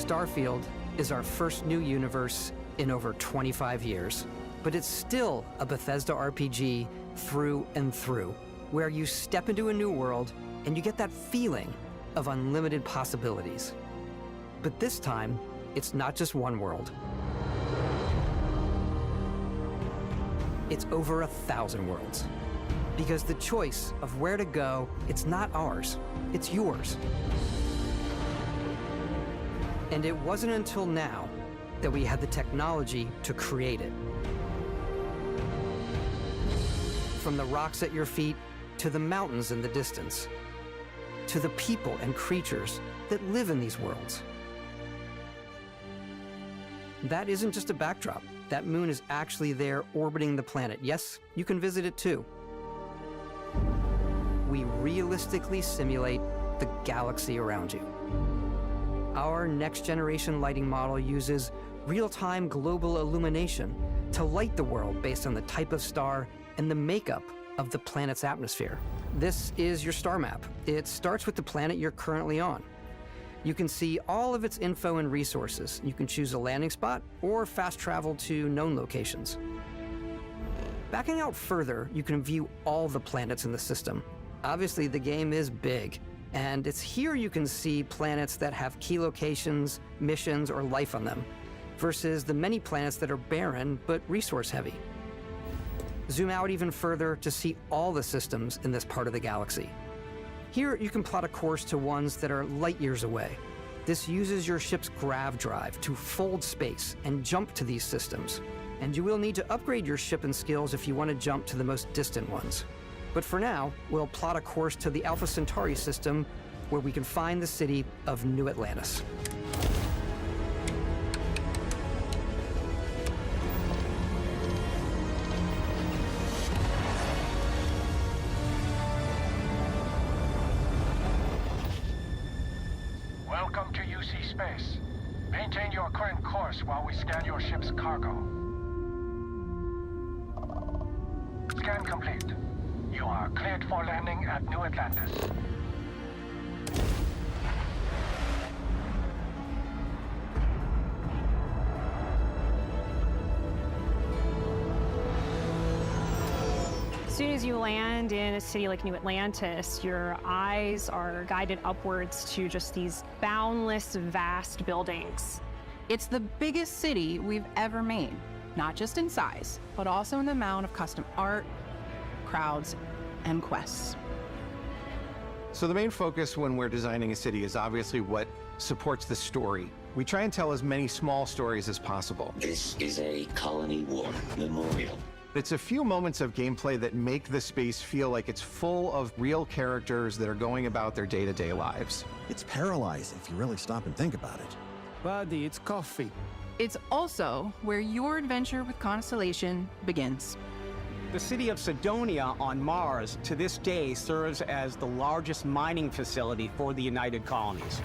Starfield is our first new universe in over 25 years, but it's still a Bethesda RPG through and through, where you step into a new world and you get that feeling of unlimited possibilities. But this time, it's not just one world. It's over 1,000 worlds. Because the choice of where to go, it's not ours, it's yours. And it wasn't until now that we had the technology to create it. From the rocks at your feet, to the mountains in the distance, to the people and creatures that live in these worlds. That isn't just a backdrop. That moon is actually there orbiting the planet. Yes, you can visit it too. We realistically simulate the galaxy around you. Our next-generation lighting model uses real-time global illumination to light the world based on the type of star and the makeup of the planet's atmosphere. This is your star map. It starts with the planet you're currently on. You can see all of its info and resources. You can choose a landing spot or fast travel to known locations. Backing out further, you can view all the planets in the system. Obviously, the game is big, and it's here you can see planets that have key locations, missions, or life on them, versus the many planets that are barren but resource-heavy. Zoom out even further to see all the systems in this part of the galaxy. Here, you can plot a course to ones that are light years away. This uses your ship's grav drive to fold space and jump to these systems. And you will need to upgrade your ship and skills if you want to jump to the most distant ones. But for now, we'll plot a course to the Alpha Centauri system, where we can find the city of New Atlantis. Welcome to UC Space. Maintain your current course while we scan your ship's cargo. Scan complete. You are cleared for landing at New Atlantis. As soon as you land in a city like New Atlantis, your eyes are guided upwards to just these boundless, vast buildings. It's the biggest city we've ever made, not just in size, but also in the amount of custom art, crowds, and quests. So the main focus when we're designing a city is obviously what supports the story. We try and tell as many small stories as possible. This is a Colony War memorial. It's a few moments of gameplay that make the space feel like it's full of real characters that are going about their day-to-day lives. It's paralyzing if you really stop and think about it. Buddy, it's coffee. It's also where your adventure with Constellation begins. The city of Cydonia on Mars to this day serves as the largest mining facility for the United Colonies.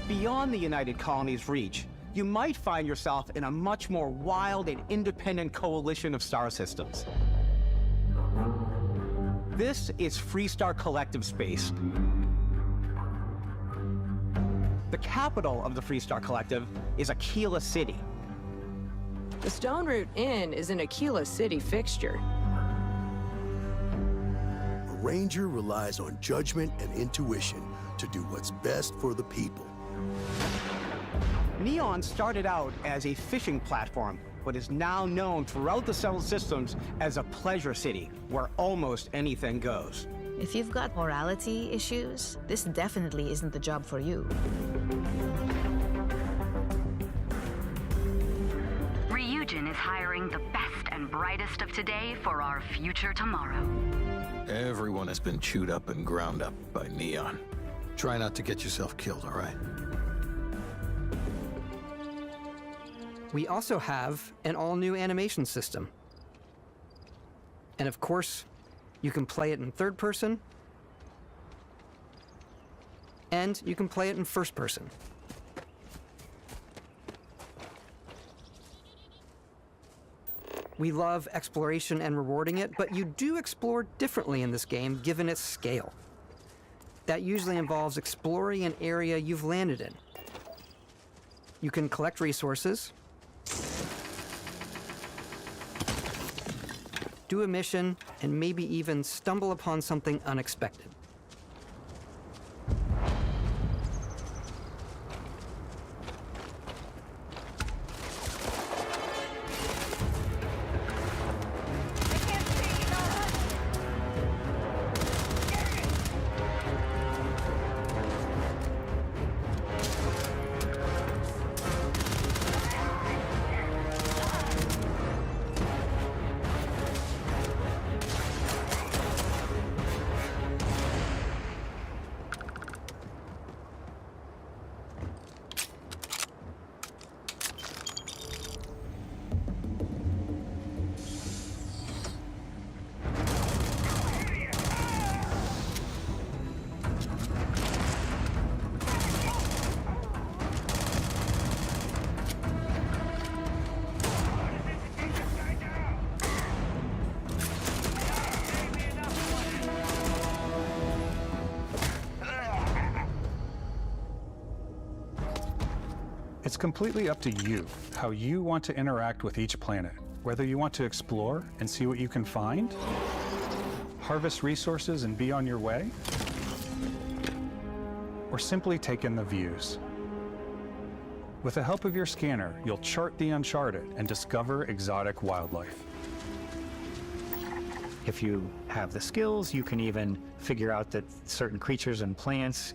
Beyond the United Colonies' reach, you might find yourself in a much more wild and independent coalition of star systems. This is Freestar Collective Space. The capital of the Freestar Collective is Aquila City. The Stone Root Inn is an Aquila City fixture. A ranger relies on judgment and intuition to do what's best for the people. Neon started out as a fishing platform, but is now known throughout the Settled Systems as a pleasure city, where almost anything goes. If you've got morality issues, this definitely isn't the job for you. Ryujin is hiring the best and brightest of today for our future tomorrow. Everyone has been chewed up and ground up by Neon. Try not to get yourself killed, all right? We also have an all-new animation system. And of course, you can play it in third person, and you can play it in first person. We love exploration and rewarding it, but you do explore differently in this game given its scale. That usually involves exploring an area you've landed in. You can collect resources, do a mission, and maybe even stumble upon something unexpected. It's completely up to you how you want to interact with each planet, whether you want to explore and see what you can find, harvest resources and be on your way, or simply take in the views. With the help of your scanner, you'll chart the uncharted and discover exotic wildlife. If you have the skills, you can even figure out that certain creatures and plants,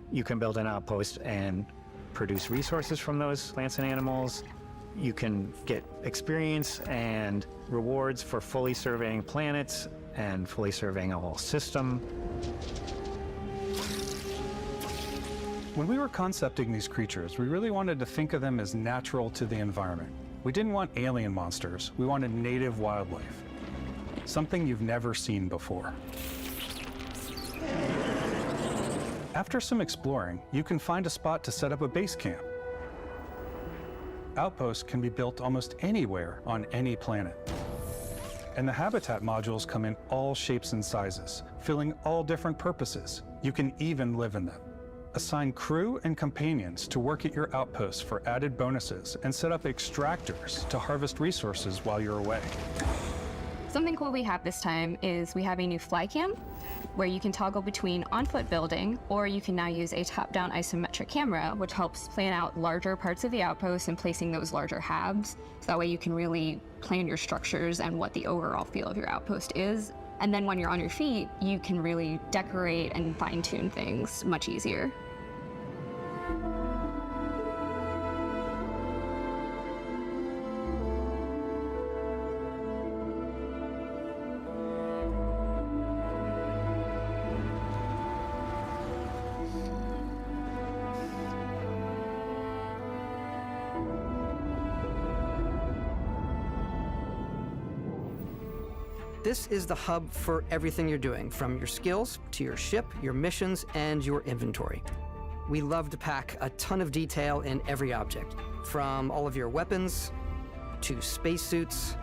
you can build an outpost and produce resources from those plants and animals. You can get experience and rewards for fully surveying planets and fully surveying a whole system. When we were concepting these creatures, we really wanted to think of them as natural to the environment. We didn't want alien monsters, we wanted native wildlife. Something you've never seen before. After some exploring, you can find a spot to set up a base camp. Outposts can be built almost anywhere on any planet. And the habitat modules come in all shapes and sizes, filling all different purposes. You can even live in them. Assign crew and companions to work at your outposts for added bonuses and set up extractors to harvest resources while you're away. Something cool we have this time is we have a new fly cam where you can toggle between on-foot building, or you can now use a top-down isometric camera, which helps plan out larger parts of the outpost and placing those larger halves. So that way you can really plan your structures and what the overall feel of your outpost is. And then when you're on your feet, you can really decorate and fine-tune things much easier. This is the hub for everything you're doing, from your skills to your ship, your missions, and your inventory. We love to pack a ton of detail in every object, from all of your weapons, to spacesuits,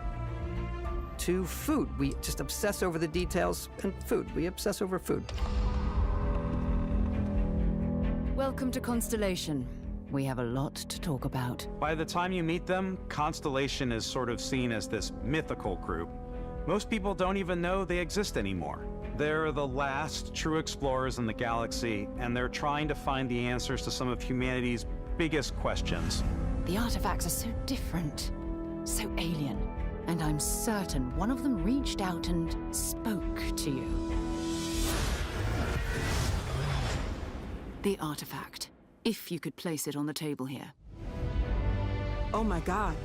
to food. We just obsess over the details, and food. We obsess over food. Welcome to Constellation. We have a lot to talk about. By the time you meet them, Constellation is sort of seen as this mythical group. Most people don't even know they exist anymore. They're the last true explorers in the galaxy, and they're trying to find the answers to some of humanity's biggest questions. The artifacts are so different, so alien, and I'm certain one of them reached out and spoke to you. The artifact, if you could place it on the table here. Oh my God,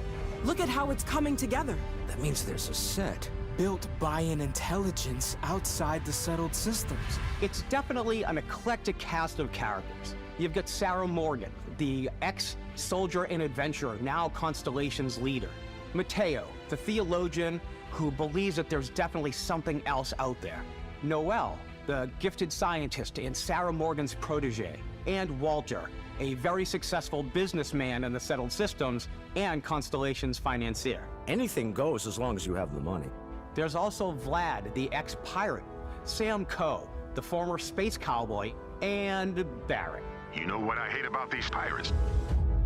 look at how it's coming together. That means there's a set built by an intelligence outside the settled systems. It's definitely an eclectic cast of characters. You've got Sarah Morgan, the ex-soldier and adventurer, now Constellation's leader. Mateo, the theologian who believes that there's definitely something else out there. Noel, the gifted scientist and Sarah Morgan's protege. And Walter, a very successful businessman in the settled systems and Constellation's financier. Anything goes as long as you have the money. There's also Vlad, the ex-pirate, Sam Coe, the former space cowboy, and Barrett. You know what I hate about these pirates?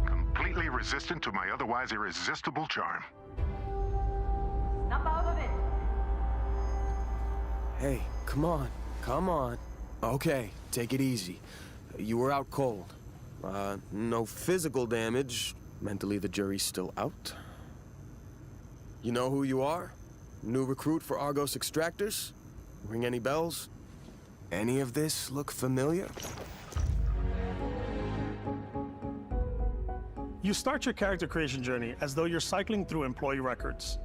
Completely resistant to my otherwise irresistible charm. Snap out of it. Hey, come on. Come on. Okay, take it easy. You were out cold. No physical damage. Mentally, the jury's still out. You know who you are? New recruit for Argos Extractors? Ring any bells? Any of this look familiar? You start your character creation journey as though you're cycling through employee records.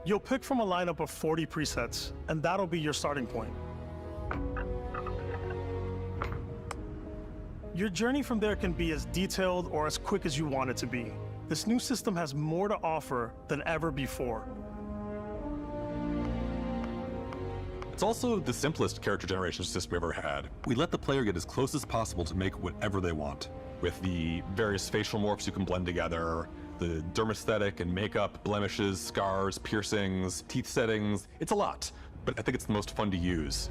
You'll pick from a lineup of 40 presets, and that'll be your starting point. Your journey from there can be as detailed or as quick as you want it to be. This new system has more to offer than ever before. It's also the simplest character generation system we ever had. We let the player get as close as possible to make whatever they want. With the various facial morphs you can blend together, the dermesthetic and makeup, blemishes, scars, piercings, teeth settings, it's a lot, but I think it's the most fun to use.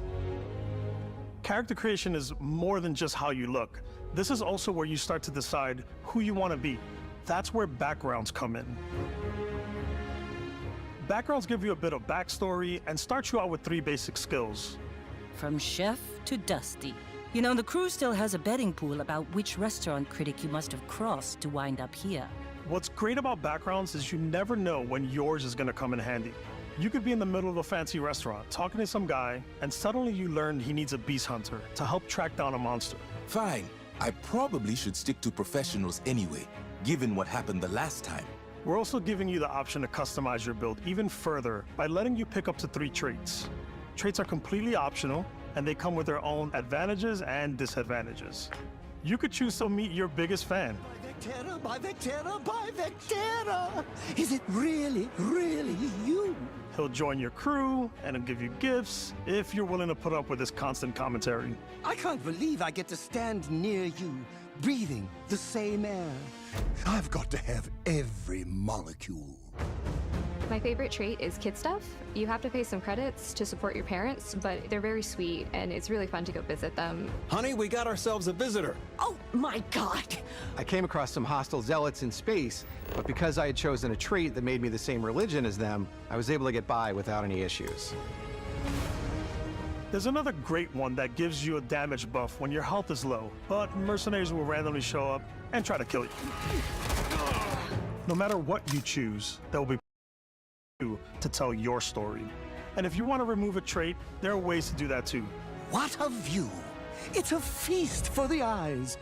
Character creation is more than just how you look. This is also where you start to decide who you want to be. That's where backgrounds come in. Backgrounds give you a bit of backstory and start you out with 3 basic skills. From chef to Dusty. You know, the crew still has a betting pool about which restaurant critic you must have crossed to wind up here. What's great about backgrounds is you never know when yours is going to come in handy. You could be in the middle of a fancy restaurant talking to some guy, and suddenly you learn he needs a beast hunter to help track down a monster. Fine. I probably should stick to professionals anyway, given what happened the last time. We're also giving you the option to customize your build even further by letting you pick up to 3 traits. Traits are completely optional, and they come with their own advantages and disadvantages. You could choose to meet your biggest fan. Vectera, by Vectera, by Vectera! Is it really, really you? He'll join your crew and he'll give you gifts if you're willing to put up with his constant commentary. I can't believe I get to stand near you, breathing the same air. I've got to have every molecule. My favorite trait is kid stuff. You have to pay some credits to support your parents, but they're very sweet, and it's really fun to go visit them. Honey, we got ourselves a visitor. Oh my God! I came across some hostile zealots in space, but because I had chosen a trait that made me the same religion as them, I was able to get by without any issues. There's another great one that gives you a damage buff when your health is low, but mercenaries will randomly show up and try to kill you. No matter what you choose, there will be to tell your story. And if you want to remove a trait, there are ways to do that too. What a view! It's a feast for the eyes.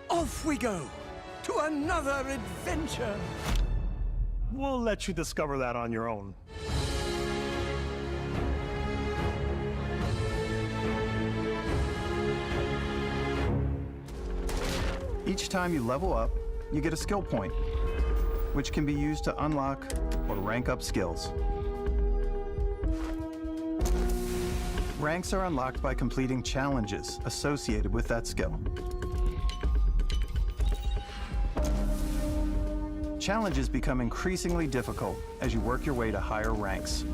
Off we go to another adventure. We'll let you discover that on your own. Each time you level up, you get a skill point, which can be used to unlock or rank up skills. Ranks are unlocked by completing challenges associated with that skill. Challenges become increasingly difficult as you work your way to higher ranks.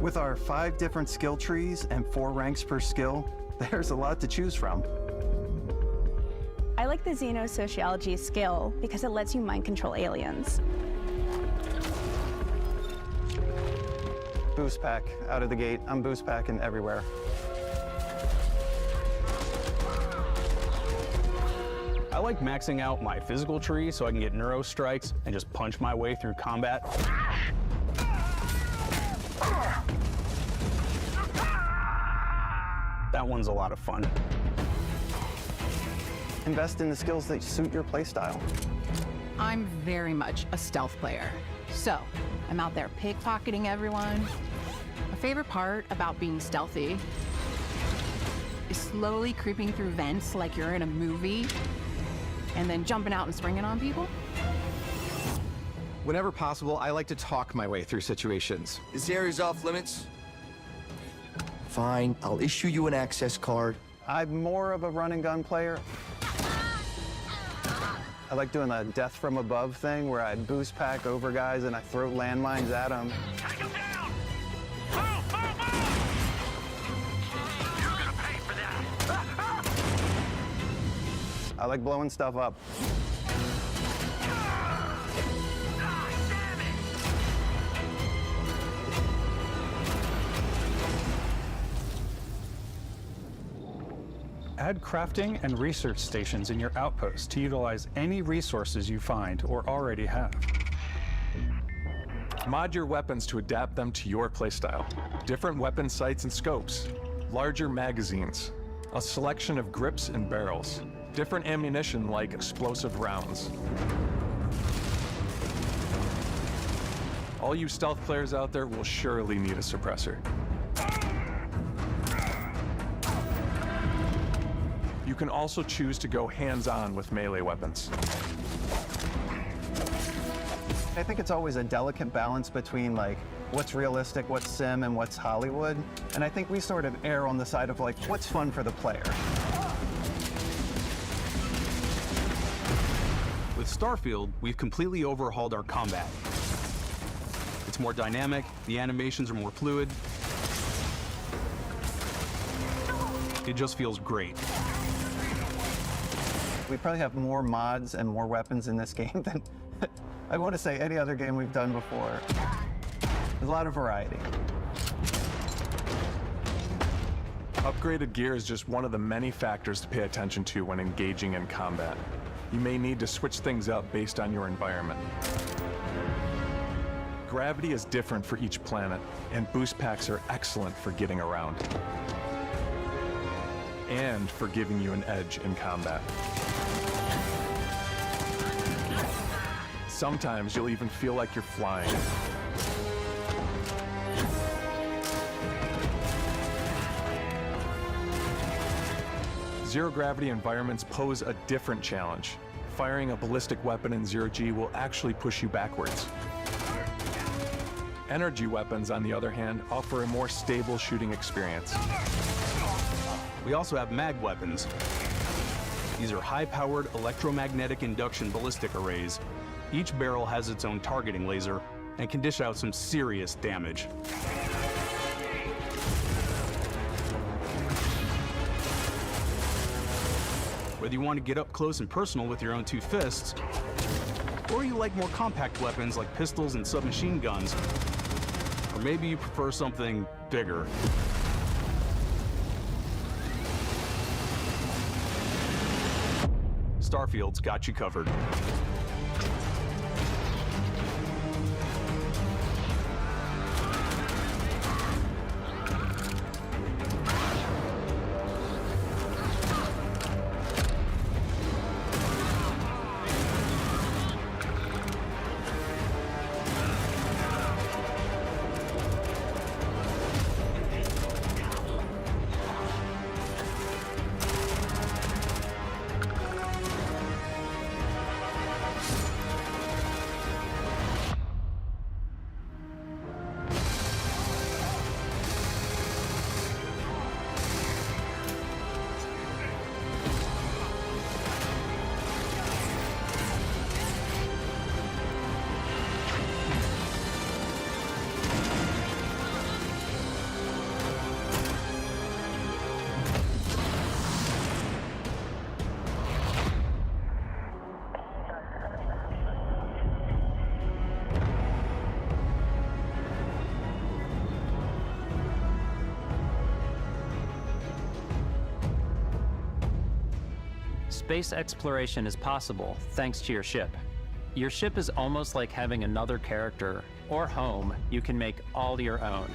With our 5 different skill trees and 4 ranks per skill, there's a lot to choose from. I like the Xenosociology skill because it lets you mind control aliens. Boost pack out of the gate. I'm boost packing everywhere. I like maxing out my physical tree so I can get neuro strikes and just punch my way through combat. That one's a lot of fun. Invest in the skills that suit your playstyle. I'm very much a stealth player. So, I'm out there pickpocketing everyone. My favorite part about being stealthy is slowly creeping through vents like you're in a movie, and then jumping out and springing on people. Whenever possible, I like to talk my way through situations. This area's off limits. Fine, I'll issue you an access card. I'm more of a run and gun player. I like doing the death from above thing where I boost pack over guys and I throw landmines at them. Take him down! Move, move, move! You're gonna pay for that! I like blowing stuff up. Add crafting and research stations in your outposts to utilize any resources you find or already have. Mod your weapons to adapt them to your playstyle. Different weapon sights and scopes, larger magazines, a selection of grips and barrels, different ammunition like explosive rounds. All you stealth players out there will surely need a suppressor. You can also choose to go hands-on with melee weapons. I think it's always a delicate balance between like what's realistic, what's sim, and what's Hollywood. And I think we sort of err on the side of like what's fun for the player. With Starfield, we've completely overhauled our combat. It's more dynamic, the animations are more fluid. It just feels great. We probably have more mods and more weapons in this game than I want to say any other game we've done before. There's a lot of variety. Upgraded gear is just one of the many factors to pay attention to when engaging in combat. You may need to switch things up based on your environment. Gravity is different for each planet, and boost packs are excellent for getting around. And for giving you an edge in combat. Sometimes you'll even feel like you're flying. Zero-gravity environments pose a different challenge. Firing a ballistic weapon in zero-G will actually push you backwards. Energy weapons, on the other hand, offer a more stable shooting experience. We also have mag weapons. These are high-powered electromagnetic induction ballistic arrays. Each barrel has its own targeting laser and can dish out some serious damage. Whether you want to get up close and personal with your own two fists, or you like more compact weapons like pistols and submachine guns, or maybe you prefer something bigger. Starfield's got you covered. Space exploration is possible thanks to your ship. Your ship is almost like having another character or home you can make all your own.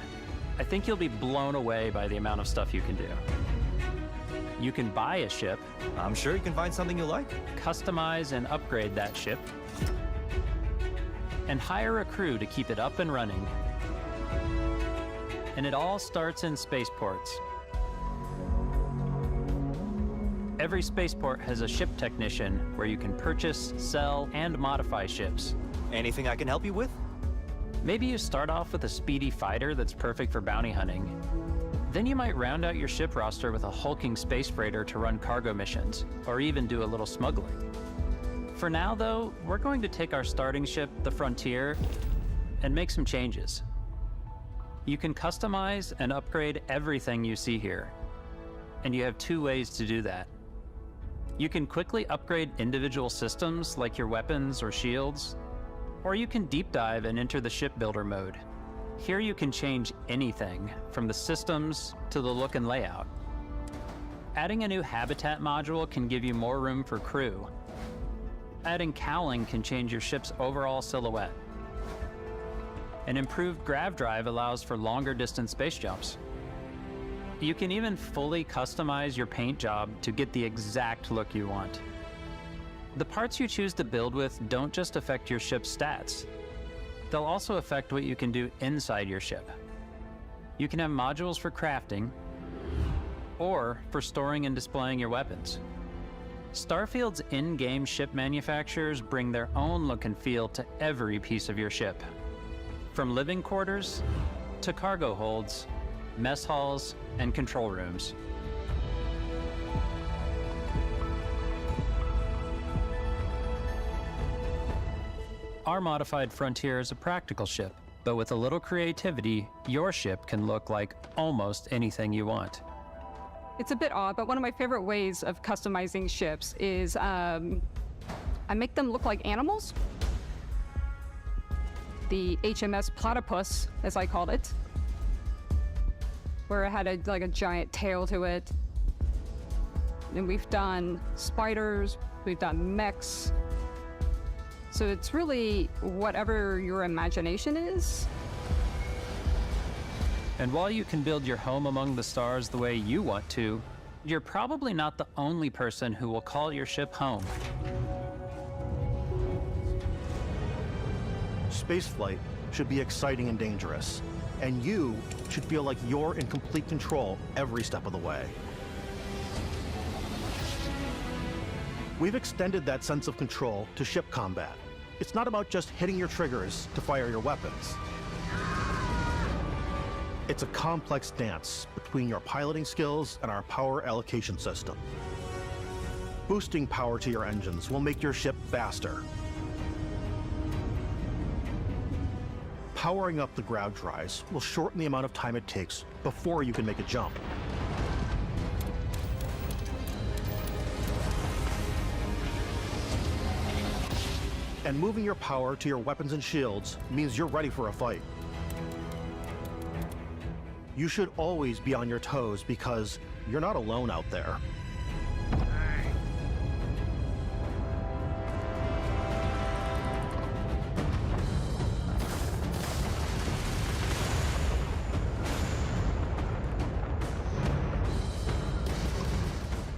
I think you'll be blown away by the amount of stuff you can do. You can buy a ship. I'm sure you can find something you like. Customize and upgrade that ship. And hire a crew to keep it up and running. And it all starts in spaceports. Every spaceport has a ship technician where you can purchase, sell, and modify ships. Anything I can help you with? Maybe you start off with a speedy fighter that's perfect for bounty hunting. Then you might round out your ship roster with a hulking space freighter to run cargo missions, or even do a little smuggling. For now, though, we're going to take our starting ship, the Frontier, and make some changes. You can customize and upgrade everything you see here, and you have two ways to do that. You can quickly upgrade individual systems like your weapons or shields, or you can deep dive and enter the shipbuilder mode. Here you can change anything, from the systems to the look and layout. Adding a new habitat module can give you more room for crew. Adding cowling can change your ship's overall silhouette. An improved grav drive allows for longer distance space jumps. You can even fully customize your paint job to get the exact look you want. The parts you choose to build with don't just affect your ship's stats. They'll also affect what you can do inside your ship. You can have modules for crafting or for storing and displaying your weapons. Starfield's in-game ship manufacturers bring their own look and feel to every piece of your ship. From living quarters to cargo holds, mess halls, and control rooms. Our modified Frontier is a practical ship, but with a little creativity, your ship can look like almost anything you want. It's a bit odd, but one of my favorite ways of customizing ships is I make them look like animals. The HMS Platypus, as I called it, where it had like a giant tail to it. And we've done spiders, we've done mechs. So it's really whatever your imagination is. And while you can build your home among the stars the way you want to, you're probably not the only person who will call your ship home. Spaceflight should be exciting and dangerous, and you should feel like you're in complete control every step of the way. We've extended that sense of control to ship combat. It's not about just hitting your triggers to fire your weapons. It's a complex dance between your piloting skills and our power allocation system. Boosting power to your engines will make your ship faster. Powering up the grav drives will shorten the amount of time it takes before you can make a jump. And moving your power to your weapons and shields means you're ready for a fight. You should always be on your toes because you're not alone out there.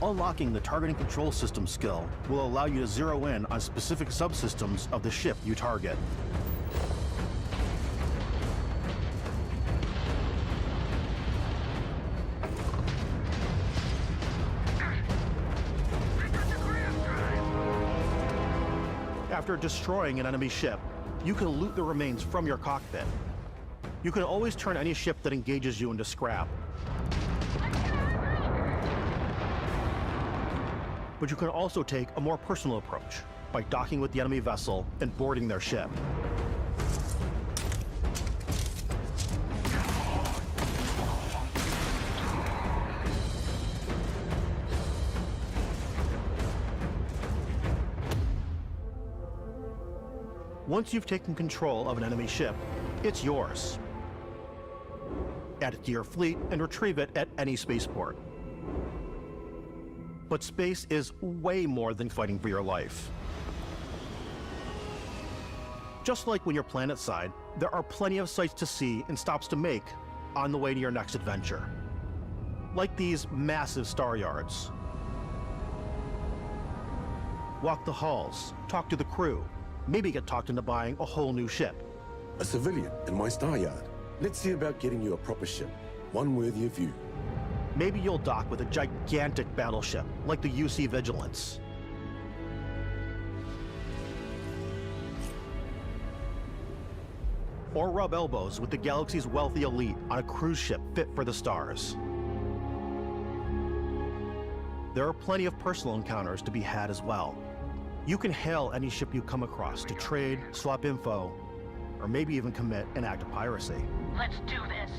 Unlocking the targeting control system skill will allow you to zero in on specific subsystems of the ship you target. After destroying an enemy ship, you can loot the remains from your cockpit. You can always turn any ship that engages you into scrap. But you can also take a more personal approach by docking with the enemy vessel and boarding their ship. Once you've taken control of an enemy ship, it's yours. Add it to your fleet and retrieve it at any spaceport. But space is way more than fighting for your life. Just like when you're planetside, there are plenty of sights to see and stops to make on the way to your next adventure. Like these massive star yards. Walk the halls, talk to the crew, maybe get talked into buying a whole new ship. A civilian in my star yard. Let's see about getting you a proper ship, one worthy of you. Maybe you'll dock with a gigantic battleship, like the UC Vigilance. Or rub elbows with the galaxy's wealthy elite on a cruise ship fit for the stars. There are plenty of personal encounters to be had as well. You can hail any ship you come across to trade, swap info, or maybe even commit an act of piracy. Let's do this.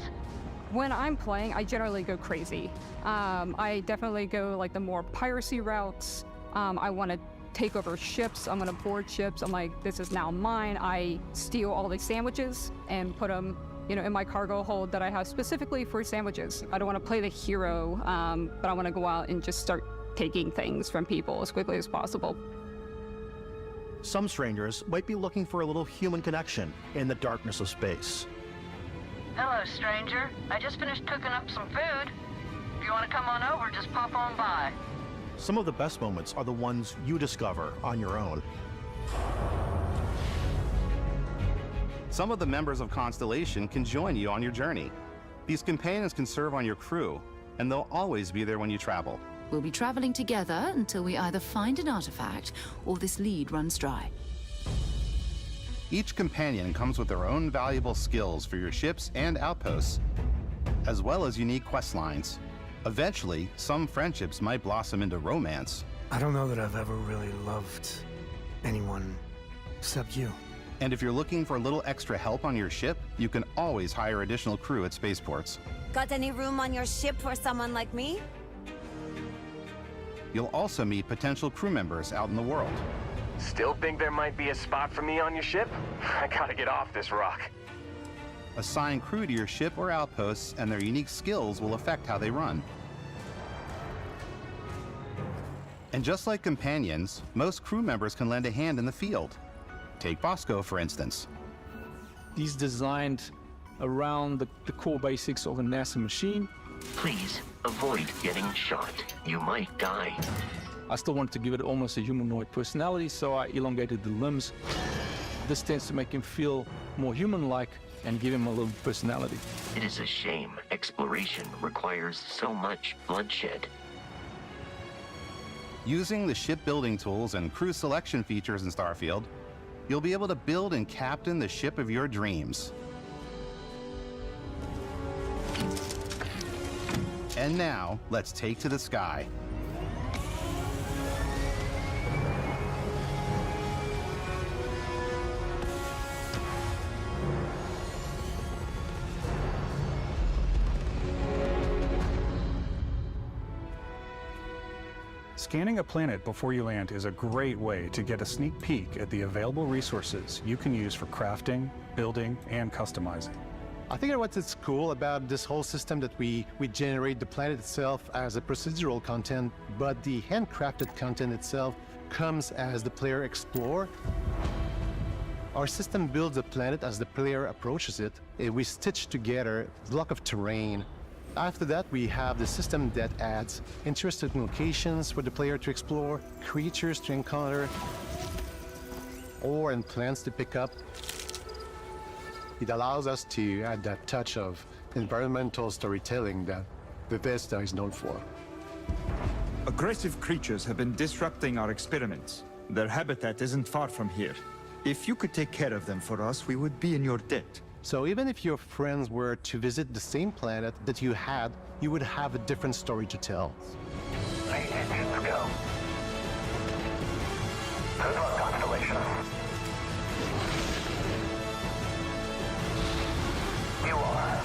When I'm playing, I generally go crazy. I definitely go like the more piracy routes. I want to take over ships. I'm going to board ships. I'm like, this is now mine. I steal all these sandwiches and put them, in my cargo hold that I have specifically for sandwiches. I don't want to play the hero, but I want to go out and just start taking things from people as quickly as possible. Some strangers might be looking for a little human connection in the darkness of space. Hello, stranger. I just finished cooking up some food. If you want to come on over, just pop on by. Some of the best moments are the ones you discover on your own. Some of the members of Constellation can join you on your journey. These companions can serve on your crew, and they'll always be there when you travel. We'll be traveling together until we either find an artifact or this lead runs dry. Each companion comes with their own valuable skills for your ships and outposts, as well as unique quest lines. Eventually, some friendships might blossom into romance. I don't know that I've ever really loved anyone except you. And if you're looking for a little extra help on your ship, you can always hire additional crew at spaceports. Got any room on your ship for someone like me? You'll also meet potential crew members out in the world. Still think there might be a spot for me on your ship? I gotta get off this rock. Assign crew to your ship or outposts, and their unique skills will affect how they run. And just like companions, most crew members can lend a hand in the field. Take Bosco, for instance. He's designed around the core basics of a NASA machine. Please avoid getting shot. You might die. I still wanted to give it almost a humanoid personality, so I elongated the limbs. This tends to make him feel more human-like and give him a little personality. It is a shame exploration requires so much bloodshed. Using the shipbuilding tools and crew selection features in Starfield, you'll be able to build and captain the ship of your dreams. And now, let's take to the sky. Scanning a planet before you land is a great way to get a sneak peek at the available resources you can use for crafting, building, and customizing. I think what's cool about this whole system that we generate the planet itself as a procedural content, but the handcrafted content itself comes as the player explore. Our system builds the planet as the player approaches it. We stitch together a block of terrain. After that, we have the system that adds interesting locations for the player to explore, creatures to encounter, ore and plants to pick up. It allows us to add that touch of environmental storytelling that Bethesda is known for. Aggressive creatures have been disrupting our experiments. Their habitat isn't far from here. If you could take care of them for us, we would be in your debt. So even if your friends were to visit the same planet that you had, you would have a different story to tell. Three engines to go. Good luck, Constellation. You are